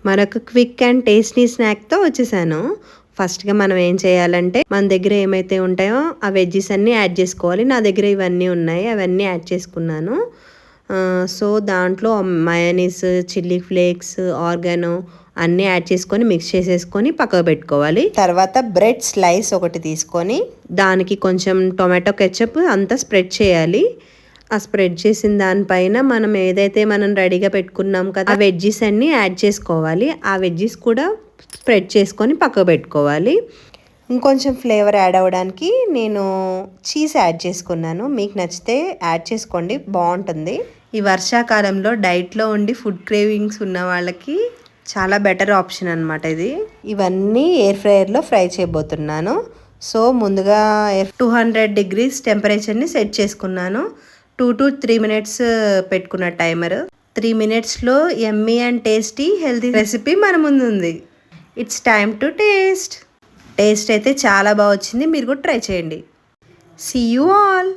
మరొక quick and tasty స్నాక్తో వచ్చేసాను. ఫస్ట్గా మనం ఏం చేయాలంటే మన దగ్గర ఏమైతే ఉంటాయో ఆ వెజ్జెస్ అన్నీ యాడ్ చేసుకోవాలి. నా దగ్గర ఇవన్నీ ఉన్నాయి, అవన్నీ యాడ్ చేసుకున్నాను. సో దాంట్లో మయోనీస్, చిల్లీ ఫ్లేక్స్, ఆర్గానో అన్నీ యాడ్ చేసుకొని మిక్స్ చేసేసుకొని పక్కకు పెట్టుకోవాలి. తర్వాత బ్రెడ్ స్లైస్ ఒకటి తీసుకొని దానికి కొంచెం టొమాటో కెచప్ అంతా స్ప్రెడ్ చేయాలి. ఆ స్ప్రెడ్ చేసిన దానిపైన మనం ఏదైతే మనం రెడీగా పెట్టుకున్నాం కదా ఆ వెజ్జెస్ అన్నీ యాడ్ చేసుకోవాలి. ఆ వెజ్జెస్ కూడా స్ప్రెడ్ చేసుకొని పక్కకు పెట్టుకోవాలి. ఇంకొంచెం ఫ్లేవర్ యాడ్ అవ్వడానికి నేను చీజ్ యాడ్ చేసుకున్నాను. మీకు నచ్చితే యాడ్ చేసుకోండి, బాగుంటుంది. ఈ వర్షాకాలంలో డైట్లో ఉండి ఫుడ్ క్రేవింగ్స్ ఉన్న వాళ్ళకి చాలా బెటర్ ఆప్షన్ అనమాట ఇది. ఇవన్నీ ఎయిర్ ఫ్రైయర్లో ఫ్రై చేయబోతున్నాను. సో ముందుగా 200 degrees టెంపరేచర్ని సెట్ చేసుకున్నాను. 2 to 3 minutes పెట్టుకున్న టైమర్. 3 minutesలో yummy and tasty healthy recipe మన ముందు ఉంది. It's time to taste. Taste అయితే చాలా బాగా వచ్చింది, మీరు కూడా ట్రై చేయండి. See you all.